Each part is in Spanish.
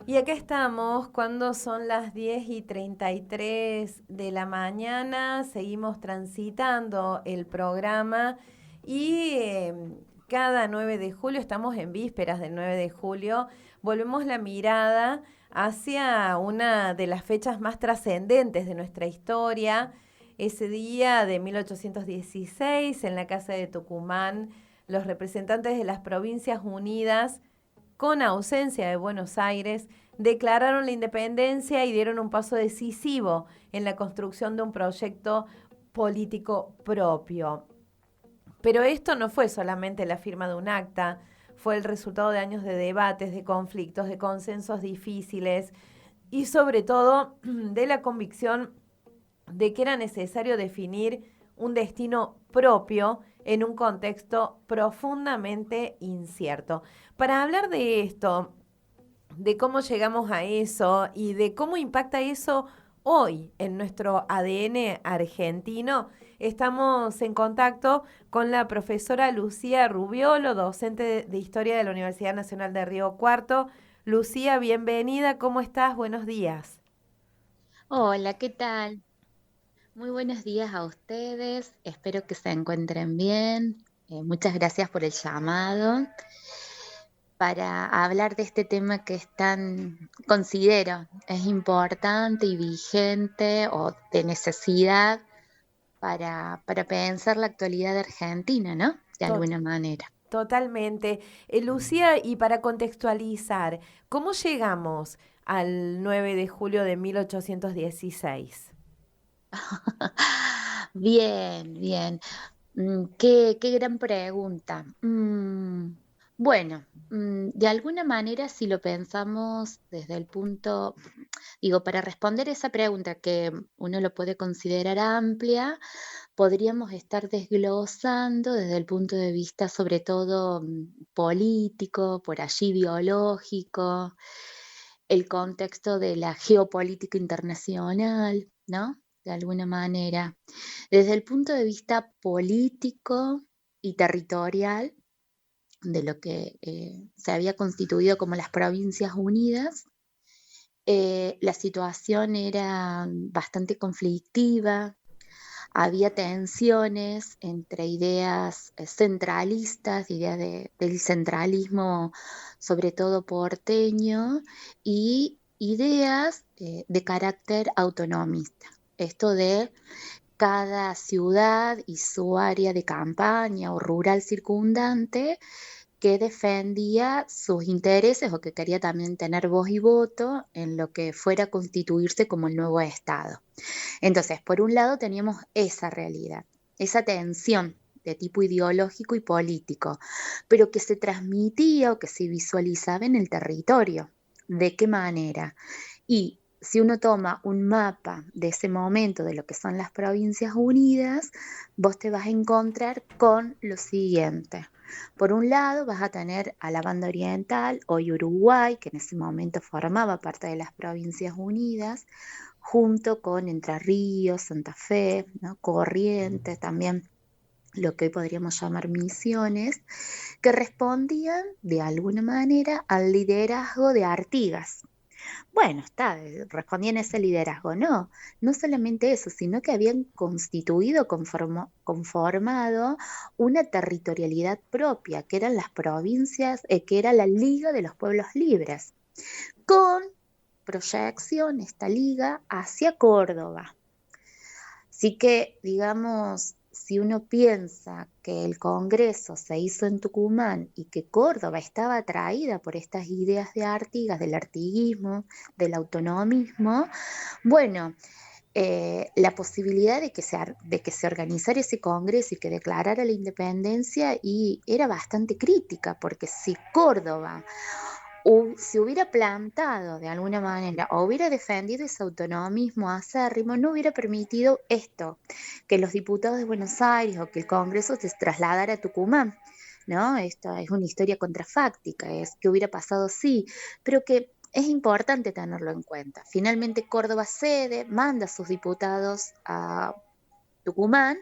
Y acá estamos cuando son las 10:33 de la mañana, seguimos transitando el programa y cada 9 de julio, estamos en vísperas del 9 de julio, volvemos la mirada hacia una de las fechas más trascendentes de nuestra historia, ese día de 1816 en la Casa de Tucumán, los representantes de las Provincias Unidas, con ausencia de Buenos Aires, declararon la independencia y dieron un paso decisivo en la construcción de un proyecto político propio. Pero esto no fue solamente la firma de un acta, fue el resultado de años de debates, de conflictos, de consensos difíciles y sobre todo de la convicción de que era necesario definir un destino propio en un contexto profundamente incierto. Para hablar de esto, de cómo llegamos a eso y de cómo impacta eso hoy en nuestro ADN argentino, estamos en contacto con la profesora Lucía Rubiolo, docente de Historia de la Universidad Nacional de Río Cuarto. Lucía, bienvenida, ¿cómo estás? Buenos días. Hola, ¿qué tal? Muy buenos días a ustedes. Espero que se encuentren bien. Muchas gracias por el llamado para hablar de este tema que es considero, es importante y vigente o de necesidad para pensar la actualidad de Argentina, ¿no? De Tot- alguna manera. Totalmente. Lucía, y para contextualizar, ¿cómo llegamos al 9 de julio de 1816? Bien, bien. Qué gran pregunta. Bueno, de alguna manera, si lo pensamos desde el punto, digo, para responder esa pregunta que uno lo puede considerar amplia, podríamos estar desglosando desde el punto de vista sobre todo político, por allí biológico, el contexto de la geopolítica internacional, ¿no? De alguna manera. Desde el punto de vista político y territorial, de lo que se había constituido como las Provincias Unidas, la situación era bastante conflictiva, había tensiones entre ideas centralistas, ideas del centralismo, sobre todo porteño, y ideas de carácter autonomista. Esto de cada ciudad y su área de campaña o rural circundante que defendía sus intereses o que quería también tener voz y voto en lo que fuera a constituirse como el nuevo Estado. Entonces, por un lado teníamos esa realidad, esa tensión de tipo ideológico y político, pero que se transmitía o que se visualizaba en el territorio. ¿De qué manera? Y si uno toma un mapa de ese momento de lo que son las Provincias Unidas, vos te vas a encontrar con lo siguiente. Por un lado, vas a tener a la banda oriental, hoy Uruguay, que en ese momento formaba parte de las Provincias Unidas, junto con Entre Ríos, Santa Fe, ¿no? Corrientes, también lo que hoy podríamos llamar Misiones, que respondían de alguna manera al liderazgo de Artigas. Bueno, respondían a ese liderazgo. No, no solamente eso, sino que habían constituido, conformado una territorialidad propia, que eran las provincias, que era la Liga de los Pueblos Libres, con proyección esta liga hacia Córdoba. Así que, digamos, si uno piensa que el Congreso se hizo en Tucumán y que Córdoba estaba atraída por estas ideas de Artigas, del artiguismo, del autonomismo, bueno, la posibilidad de que se organizara ese Congreso y que declarara la independencia y era bastante crítica, porque si Córdoba se hubiera plantado de alguna manera o hubiera defendido ese autonomismo acérrimo, no hubiera permitido esto, que los diputados de Buenos Aires o que el Congreso se trasladara a Tucumán, ¿no? Esto es una historia contrafáctica, es que hubiera pasado sí, pero que es importante tenerlo en cuenta. Finalmente Córdoba cede, manda a sus diputados a Tucumán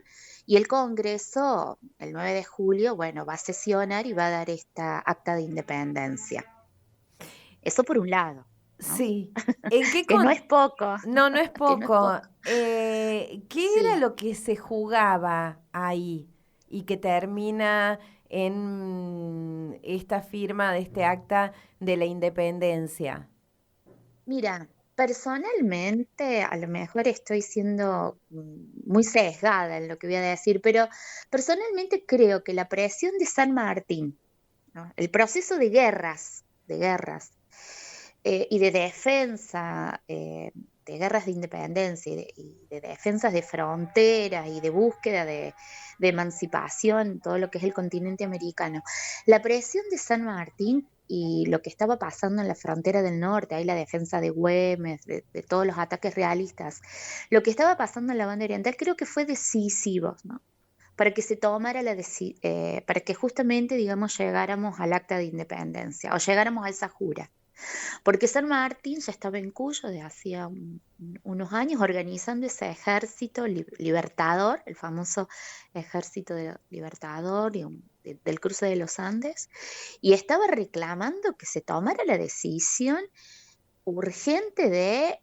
y el Congreso, el 9 de julio, bueno, va a sesionar y va a dar esta acta de independencia. Eso por un lado. ¿no? Sí. ¿En qué Que no es poco, No, no es que no es poco. poco. ¿Qué era Sí, lo que se jugaba ahí y que termina en esta firma de este acta de la independencia? mira, personalmente, a lo mejor estoy siendo muy sesgada en lo que voy a decir, pero personalmente creo que la presión de San Martín, ¿no? El proceso de guerras y de defensa, de guerras de independencia y de defensas de fronteras y de búsqueda de emancipación, todo lo que es el continente americano. La presión de San Martín y lo que estaba pasando en la frontera del norte, ahí la defensa de Güemes, de todos los ataques realistas, lo que estaba pasando en la banda oriental creo que fue decisivo, ¿no? Para que se tomara para que justamente, digamos, llegáramos al acta de independencia o llegáramos a esa jura. Porque San Martín ya estaba en Cuyo de hacía unos años organizando ese ejército libertador, el famoso ejército libertador del cruce de los Andes, y estaba reclamando que se tomara la decisión urgente de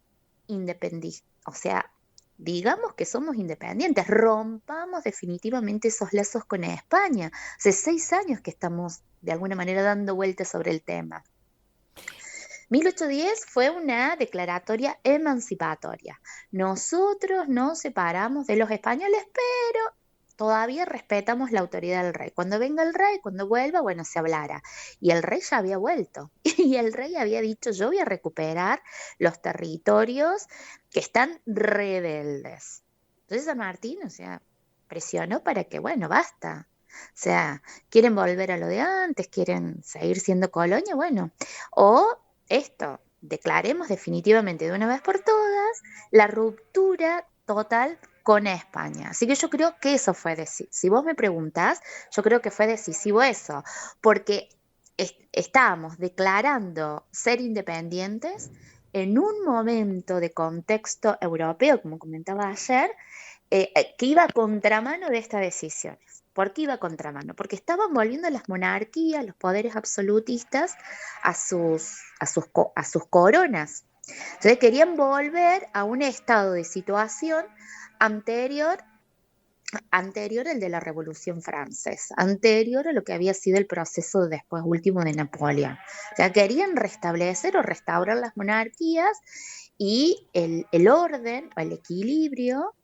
independizar, o sea, digamos que somos independientes, rompamos definitivamente esos lazos con España. Hace 6 años que estamos de alguna manera dando vueltas sobre el tema. 1810 fue una declaratoria emancipatoria. Nosotros nos separamos de los españoles, pero todavía respetamos la autoridad del rey. Cuando venga el rey, cuando vuelva, bueno, se hablará. Y el rey ya había vuelto. Y el rey había dicho, yo voy a recuperar los territorios que están rebeldes. Entonces San Martín, o sea, presionó para que, bueno, basta. O sea, quieren volver a lo de antes, quieren seguir siendo colonia, bueno. O esto, declaremos definitivamente de una vez por todas la ruptura total con España. Así que yo creo que eso fue decisivo. Si vos me preguntás, yo creo que fue decisivo eso, porque estábamos declarando ser independientes en un momento de contexto europeo, como comentaba ayer, que iba a contramano de estas decisiones. ¿Por qué iba a contramano? Porque estaban volviendo las monarquías, los poderes absolutistas a sus coronas. Entonces querían volver a un estado de situación anterior, anterior al de la Revolución Francesa, anterior a lo que había sido el proceso después último de Napoleón. O sea, querían restablecer o restaurar las monarquías y el orden o el equilibrio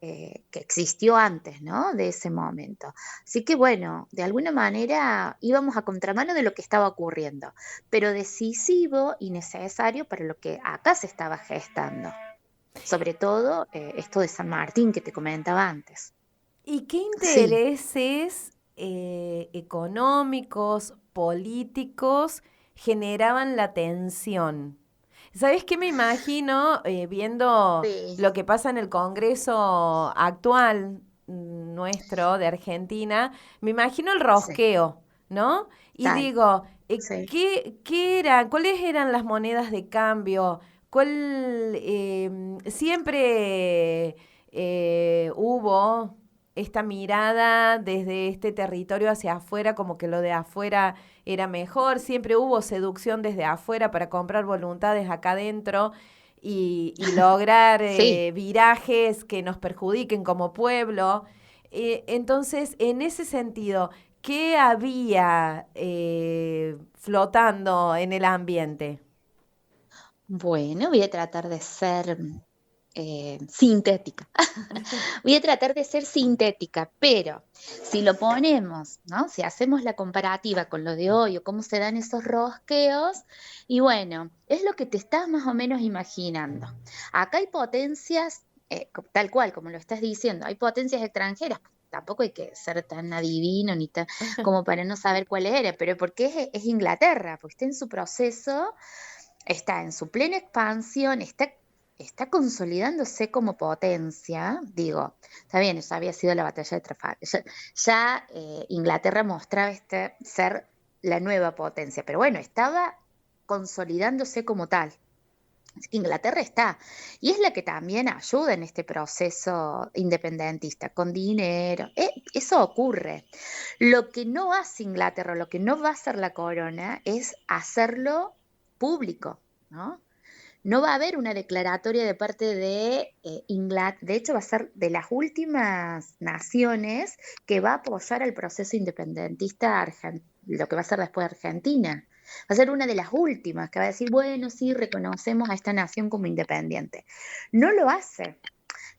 que existió antes, ¿no? De ese momento. Así que bueno, de alguna manera íbamos a contramano de lo que estaba ocurriendo, pero decisivo y necesario para lo que acá se estaba gestando. Sobre todo esto de San Martín que te comentaba antes. ¿Y qué Sí, intereses económicos, políticos generaban la tensión? ¿Sabes qué me imagino viendo sí, lo que pasa en el Congreso actual nuestro de Argentina? Me imagino el sí, rosqueo, ¿no? Y tal, digo, sí. ¿qué era? ¿Cuáles eran las monedas de cambio? ¿Cuál siempre hubo esta mirada desde este territorio hacia afuera, como que lo de afuera era mejor, siempre hubo seducción desde afuera para comprar voluntades acá adentro y lograr Sí. virajes que nos perjudiquen como pueblo. Entonces, en ese sentido, ¿qué había flotando en el ambiente? Bueno, voy a tratar de ser sintética. Voy a tratar de ser sintética, pero si lo ponemos, ¿no? Si hacemos la comparativa con lo de hoy o cómo se dan esos rosqueos, y bueno, es lo que te estás más o menos imaginando. Acá hay potencias, tal cual como lo estás diciendo, hay potencias extranjeras. Tampoco hay que ser tan adivino ni tan como para no saber cuál era, pero porque es Inglaterra, porque está en su proceso, está en su plena expansión, está consolidándose como potencia. Digo, está bien, eso había sido la batalla de Trafalgar. Ya Inglaterra mostraba ser la nueva potencia, pero bueno, estaba consolidándose como tal. Así que Inglaterra está, y es la que también ayuda en este proceso independentista, con dinero. Eso ocurre. Lo que no hace Inglaterra, lo que no va a hacer la corona, es hacerlo público. ¿no? No va a haber una declaratoria de parte de Inglaterra, de hecho va a ser de las últimas naciones que va a apoyar el proceso independentista lo que va a ser después de Argentina. Va a ser una de las últimas que va a decir, bueno, sí, reconocemos a esta nación como independiente. No lo hace.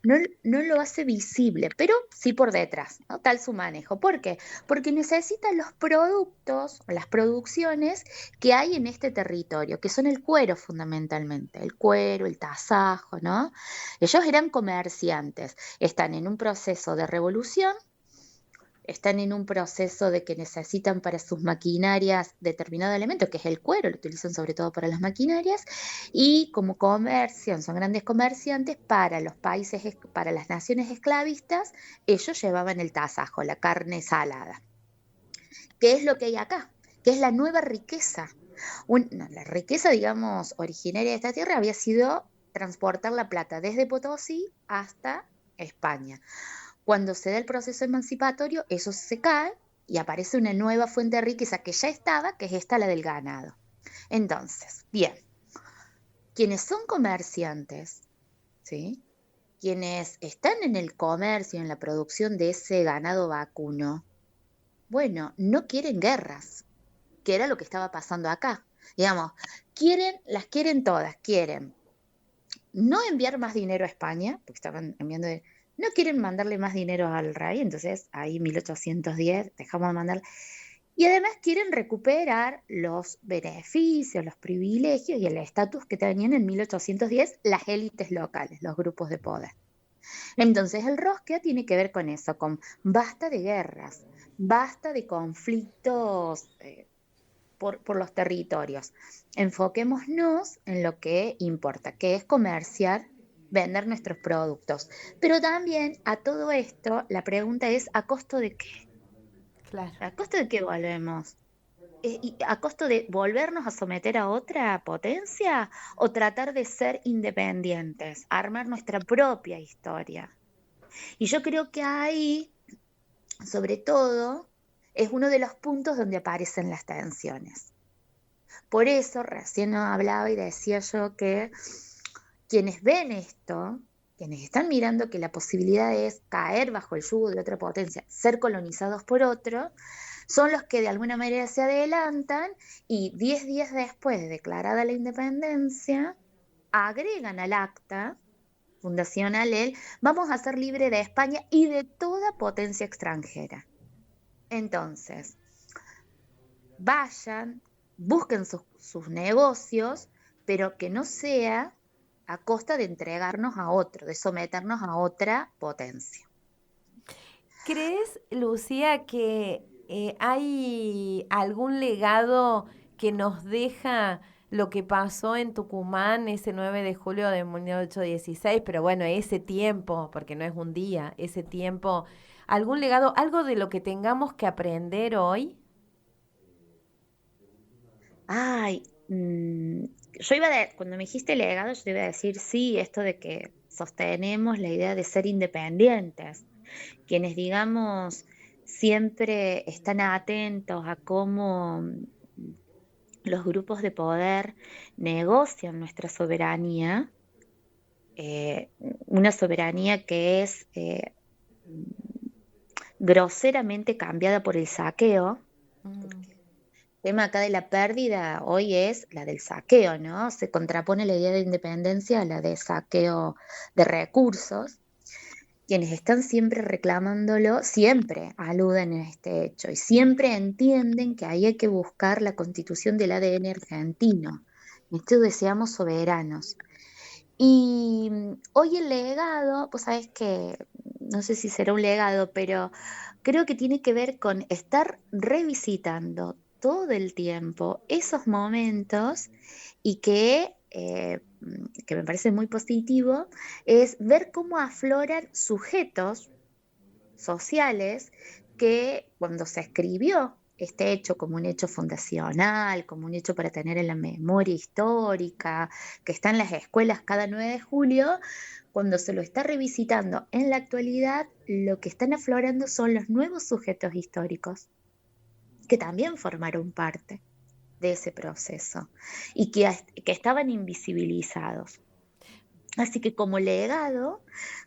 No lo hace visible, pero sí por detrás, ¿no? Tal su manejo. ¿Por qué? Porque necesita los productos o las producciones que hay en este territorio, que son el cuero fundamentalmente, el cuero, el tasajo, ¿no? Ellos eran comerciantes, están en un proceso de revolución, están en un proceso de que necesitan para sus maquinarias determinado elemento, que es el cuero, lo utilizan sobre todo para las maquinarias, y como comercian, son grandes comerciantes para los países, para las naciones esclavistas, ellos llevaban el tasajo, la carne salada. ¿Qué es lo que hay acá? ¿Qué es la nueva riqueza? La riqueza, digamos, originaria de esta tierra había sido transportar la plata desde Potosí hasta España. Cuando se da el proceso emancipatorio, eso se cae y aparece una nueva fuente de riqueza que ya estaba, que es esta, la del ganado. Entonces, bien, quienes son comerciantes, ¿sí? Quienes están en el comercio, en la producción de ese ganado vacuno, bueno, no quieren guerras, que era lo que estaba pasando acá. Digamos, las quieren todas, quieren no enviar más dinero a España, porque estaban enviando, no quieren mandarle más dinero al rey, entonces ahí 1810 dejamos de mandar. Y además quieren recuperar los beneficios, los privilegios y el estatus que tenían en 1810 las élites locales, los grupos de poder. Entonces el Rosquea tiene que ver con eso, con basta de guerras, basta de conflictos por los territorios. Enfoquémonos en lo que importa, que es comerciar, vender nuestros productos. Pero también a todo esto, la pregunta es, ¿a costo de qué? Claro. ¿A costo de qué volvemos? ¿Y a costo de volvernos a someter a otra potencia o tratar de ser independientes, armar nuestra propia historia? Y yo creo que ahí, sobre todo, es uno de los puntos donde aparecen las tensiones. Por eso recién hablaba y decía yo que quienes ven esto, quienes están mirando que la posibilidad es caer bajo el yugo de otra potencia, ser colonizados por otro, son los que de alguna manera se adelantan y 10 días después de declarada la independencia, agregan al acta fundacional vamos a ser libres de España y de toda potencia extranjera. Entonces, vayan, busquen sus negocios, pero que no sea a costa de entregarnos a otro, de someternos a otra potencia. ¿Crees, Lucía, que hay algún legado que nos deja lo que pasó en Tucumán ese 9 de julio de 1816? Pero bueno, ese tiempo, porque no es un día, ese tiempo, algún legado, algo de lo que tengamos que aprender hoy. Ay, cuando me dijiste legado, yo te iba a decir sí, esto de que sostenemos la idea de ser independientes, quienes digamos siempre están atentos a cómo los grupos de poder negocian nuestra soberanía, una soberanía que es groseramente cambiada por el saqueo, porque el tema acá de la pérdida hoy es la del saqueo, ¿no? Se contrapone la idea de independencia a la de saqueo de recursos. Quienes están siempre reclamándolo, siempre aluden a este hecho y siempre entienden que ahí hay que buscar la constitución del ADN argentino. Esto deseamos soberanos. Y hoy el legado, pues sabes que, no sé si será un legado, pero creo que tiene que ver con estar revisitando todo el tiempo esos momentos y que me parece muy positivo, es ver cómo afloran sujetos sociales que cuando se escribió este hecho como un hecho fundacional, como un hecho para tener en la memoria histórica, que está en las escuelas cada 9 de julio, cuando se lo está revisitando en la actualidad, lo que están aflorando son los nuevos sujetos históricos, que también formaron parte. de ese proceso y que estaban invisibilizados. Así que como legado,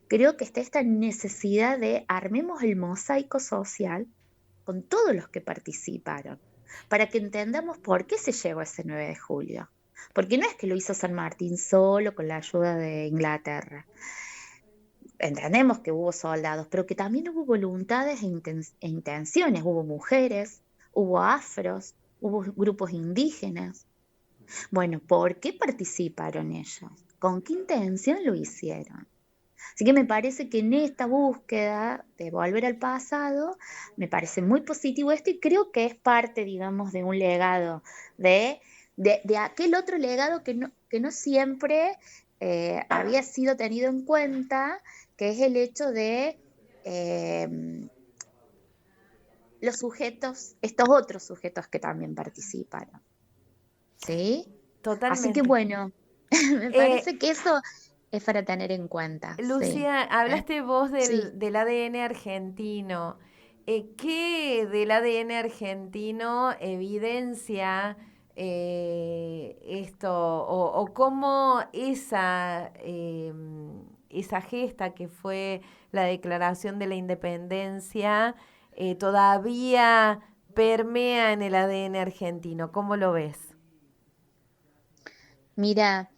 creo que está esta necesidad de armemos el mosaico social con todos los que participaron, para que entendamos por qué se llegó a ese 9 de julio. Porque no es que lo hizo San Martín solo con la ayuda de Inglaterra. Entendemos que hubo soldados, pero que también hubo voluntades e intenciones. Hubo mujeres, hubo afros, hubo grupos indígenas. Bueno, ¿por qué participaron ellos? ¿Con qué intención lo hicieron? Así que me parece que en esta búsqueda de volver al pasado, me parece muy positivo esto y creo que es parte, digamos, de un legado, de aquel otro legado que no siempre había sido tenido en cuenta, que es el hecho de los sujetos, estos otros sujetos que también participaron. ¿Sí? Así que Totalmente. bueno, me parece que eso es para tener en cuenta. Sí. Lucía, hablaste vos Sí. del ADN argentino. ¿Qué del ADN argentino evidencia esto? O cómo esa gesta que fue la declaración de la independencia todavía permea en el ADN argentino? ¿Cómo lo ves? Mira,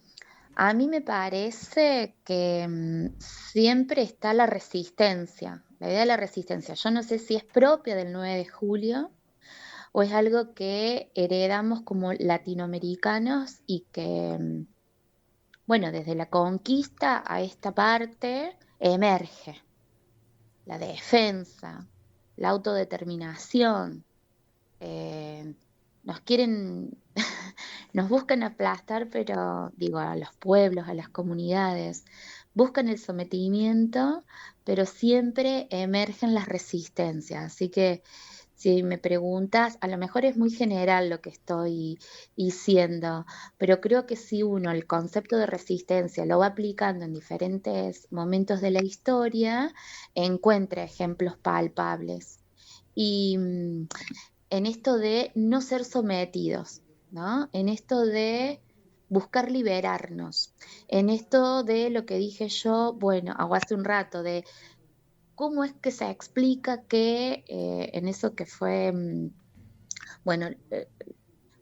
a mí me parece que siempre está la resistencia, la idea de la resistencia. Yo no sé si es propia del 9 de julio o es algo que heredamos como latinoamericanos y que, bueno, desde la conquista a esta parte emerge la defensa, la autodeterminación. eh, Nos quieren, nos buscan aplastar, pero digo, a los pueblos, a las comunidades, buscan el sometimiento, pero siempre emergen las resistencias. Así que si me preguntas, a lo mejor es muy general lo que estoy diciendo, pero creo que si uno el concepto de resistencia lo va aplicando en diferentes momentos de la historia, encuentra ejemplos palpables. Y en esto de no ser sometidos, ¿no? En esto de buscar liberarnos, en esto de lo que dije yo, bueno, hace un rato, de cómo es que se explica que en eso que fue, bueno,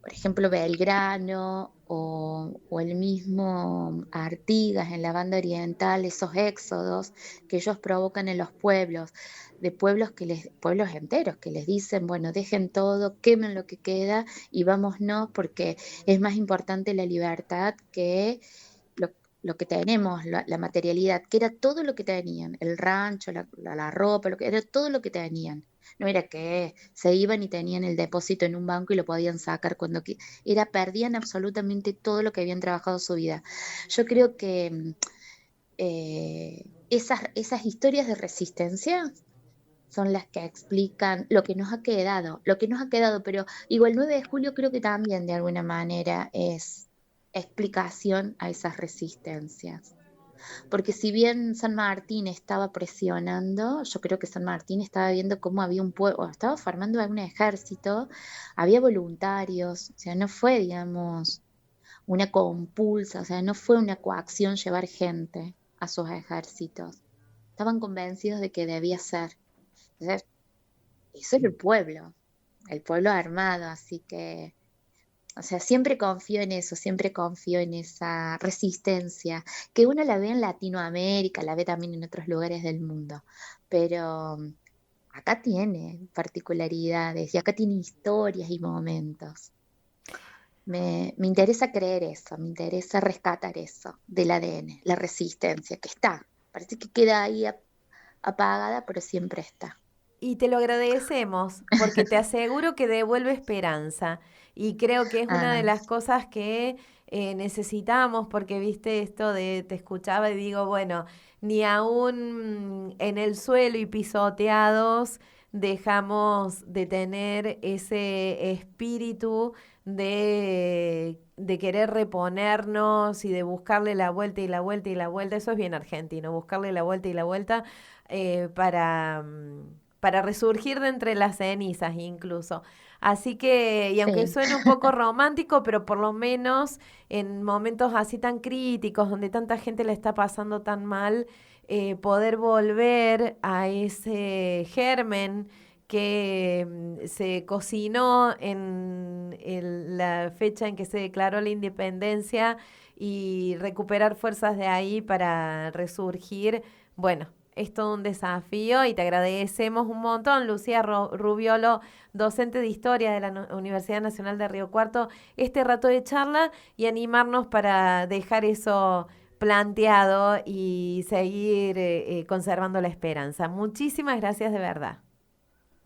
por ejemplo, Belgrano o el mismo Artigas en la banda oriental, esos éxodos que ellos provocan en los pueblos, de pueblos enteros que les dicen, bueno, dejen todo, quemen lo que queda y vámonos porque es más importante la libertad que lo, lo que tenemos, la materialidad, que era todo lo que tenían, el rancho, la ropa, era todo lo que tenían. No era que se iban y tenían el depósito en un banco y lo podían sacar perdían absolutamente todo lo que habían trabajado su vida. Yo creo que esas historias de resistencia son las que explican lo que nos ha quedado, pero digo, el 9 de julio creo que también de alguna manera es explicación a esas resistencias. Porque si bien San Martín estaba presionando, yo creo que San Martín estaba viendo cómo había un pueblo, estaba formando algún ejército, había voluntarios, o sea, no fue, digamos, una compulsa, o sea, no fue una coacción llevar gente a sus ejércitos. Estaban convencidos de que debía ser. Entonces, eso era el pueblo armado, así que o sea, siempre confío en eso, siempre confío en esa resistencia, que uno la ve en Latinoamérica, la ve también en otros lugares del mundo, pero acá tiene particularidades y acá tiene historias y momentos. Me interesa creer eso, me interesa rescatar eso del ADN, la resistencia que está. Parece que queda ahí apagada, pero siempre está. Y te lo agradecemos porque te aseguro que devuelve esperanza. Y creo que es una de Ah, las cosas que necesitamos porque, viste, esto de te escuchaba y digo, bueno, ni aún en el suelo y pisoteados dejamos de tener ese espíritu de querer reponernos y de buscarle la vuelta y la vuelta y la vuelta. Eso es bien argentino, buscarle la vuelta y la vuelta para resurgir de entre las cenizas incluso. Así que, y aunque Sí. suene un poco romántico, pero por lo menos en momentos así tan críticos, donde tanta gente le está pasando tan mal, poder volver a ese germen que se cocinó en la fecha en que se declaró la independencia y recuperar fuerzas de ahí para resurgir, bueno, es todo un desafío y te agradecemos un montón, Lucía Rubiolo, docente de Historia de la Universidad Nacional de Río Cuarto, este rato de charla y animarnos para dejar eso planteado y seguir conservando la esperanza. Muchísimas gracias de verdad.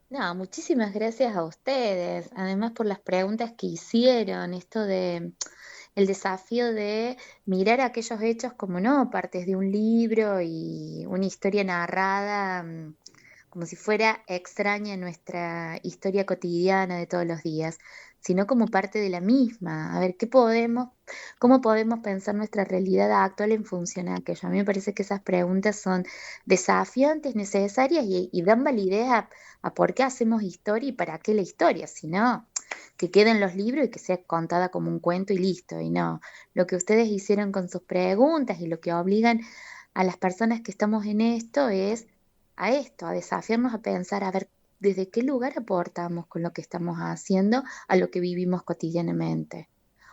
No, muchísimas gracias a ustedes, además por las preguntas que hicieron, esto de el desafío de mirar aquellos hechos como no partes de un libro y una historia narrada, como si fuera extraña en nuestra historia cotidiana de todos los días, sino como parte de la misma. A ver, cómo podemos pensar nuestra realidad actual en función a aquello? A mí me parece que esas preguntas son desafiantes, necesarias y dan validez a por qué hacemos historia y para qué la historia, sino que quede en los libros y que sea contada como un cuento y listo, y no. Lo que ustedes hicieron con sus preguntas y lo que obligan a las personas que estamos en esto es a esto, a desafiarnos a pensar, a ver, desde qué lugar aportamos con lo que estamos haciendo a lo que vivimos cotidianamente.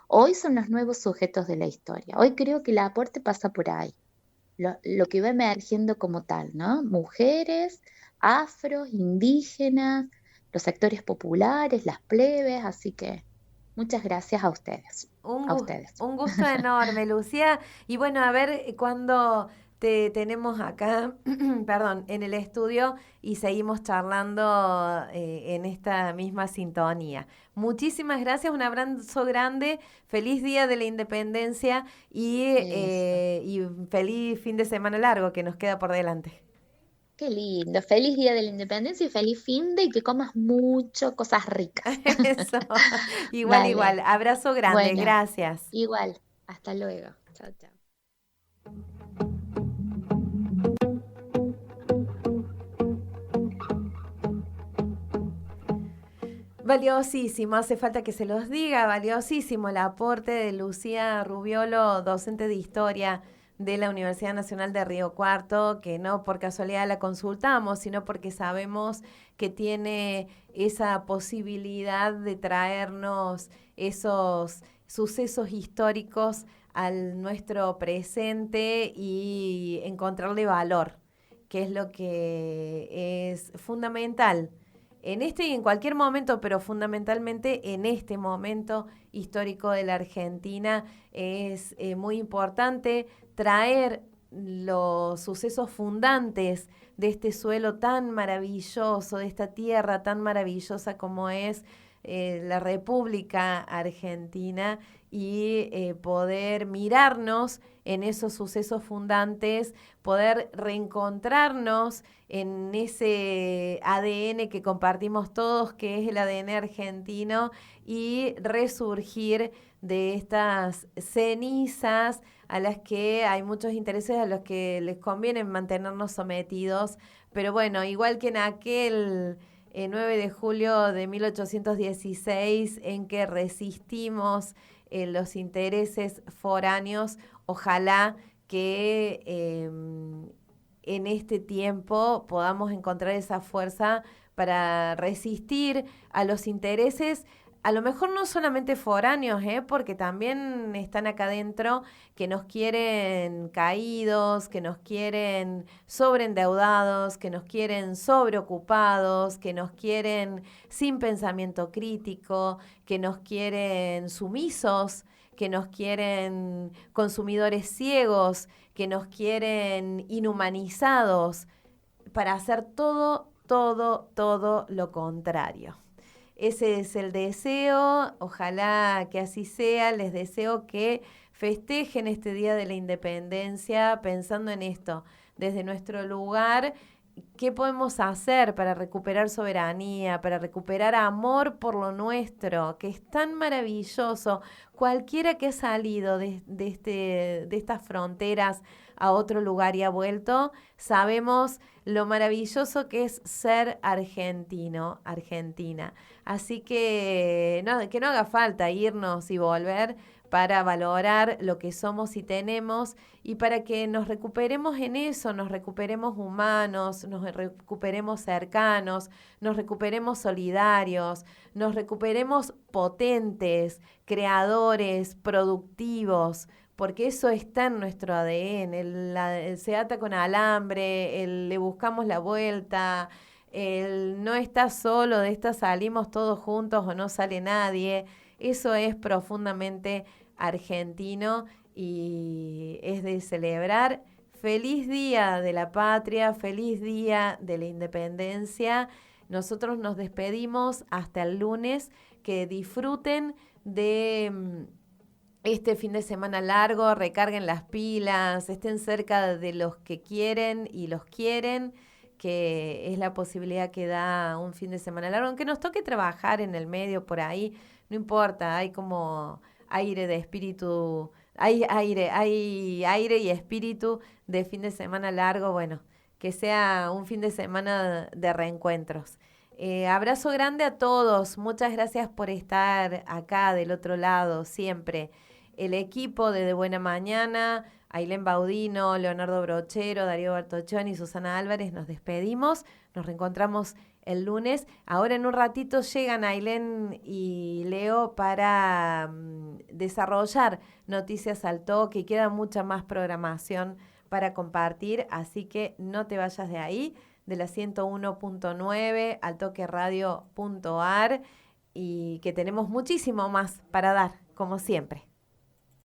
Hoy son los nuevos sujetos de la historia. Hoy creo que el aporte pasa por ahí, lo que va emergiendo como tal, ¿no? Mujeres, afros, indígenas, los sectores populares, las plebes, así que muchas gracias a ustedes, Un, a ustedes. un gusto enorme, Lucía. Y bueno, a ver cuándo te tenemos acá, perdón, en el estudio y seguimos charlando en esta misma sintonía. Muchísimas gracias, un abrazo grande, feliz Día de la Independencia Eso. y feliz fin de semana largo que nos queda por delante. Qué lindo. Feliz Día de la Independencia y feliz fin de y que comas mucho, cosas ricas. Eso, igual, igual. Dale. Abrazo grande, Bueno, gracias. igual. Hasta luego. Chao, chao. Valiosísimo, hace falta que se los diga, valiosísimo el aporte de Lucía Rubiolo, docente de Historia de la Universidad Nacional de Río Cuarto, que no por casualidad la consultamos, sino porque sabemos que tiene esa posibilidad de traernos esos sucesos históricos al nuestro presente y encontrarle valor, que es lo que es fundamental en este y en cualquier momento, pero fundamentalmente en este momento histórico de la Argentina, es muy importante traer los sucesos fundantes de este suelo tan maravilloso, de esta tierra tan maravillosa como es la República Argentina y poder mirarnos en esos sucesos fundantes, poder reencontrarnos en ese ADN que compartimos todos, que es el ADN argentino, y resurgir de estas cenizas a las que hay muchos intereses a los que les conviene mantenernos sometidos. Pero bueno, igual que en aquel 9 de julio de 1816 en que resistimos los intereses foráneos, ojalá que en este tiempo podamos encontrar esa fuerza para resistir a los intereses, a lo mejor no solamente foráneos, porque también están acá adentro que nos quieren caídos, que nos quieren sobreendeudados, que nos quieren sobreocupados, que nos quieren sin pensamiento crítico, que nos quieren sumisos, que nos quieren consumidores ciegos, que nos quieren inhumanizados, para hacer todo lo contrario. Ese es el deseo, ojalá que así sea, les deseo que festejen este Día de la Independencia pensando en esto, desde nuestro lugar ¿qué podemos hacer para recuperar soberanía, para recuperar amor por lo nuestro, que es tan maravilloso? Cualquiera que ha salido de estas fronteras a otro lugar y ha vuelto, sabemos lo maravilloso que es ser argentino, argentina. Así que no haga falta irnos y volver para valorar lo que somos y tenemos, y para que nos recuperemos en eso, nos recuperemos humanos, nos recuperemos cercanos, nos recuperemos solidarios, nos recuperemos potentes, creadores, productivos, porque eso está en nuestro ADN. El se ata con alambre, le buscamos la vuelta, el no está solo, de esta salimos todos juntos o no sale nadie. Eso es profundamente argentino y es de celebrar. Feliz Día de la Patria, feliz Día de la Independencia. Nosotros nos despedimos hasta el lunes. Que disfruten de este fin de semana largo, recarguen las pilas, estén cerca de los que quieren y los quieren, que es la posibilidad que da un fin de semana largo. Aunque nos toque trabajar en el medio por ahí, no importa, hay como aire de espíritu, hay aire y espíritu de fin de semana largo, bueno, que sea un fin de semana de reencuentros. Abrazo grande a todos, muchas gracias por estar acá del otro lado, siempre. El equipo de Buena Mañana, Ailén Baudino, Leonardo Brochero, Darío Bertochón y Susana Álvarez, nos despedimos, nos reencontramos el lunes. Ahora en un ratito llegan Ailén y Leo para desarrollar Noticias al Toque, y queda mucha más programación para compartir, así que no te vayas de ahí, de la 101.9 altoqueradio.ar, y que tenemos muchísimo más para dar, como siempre.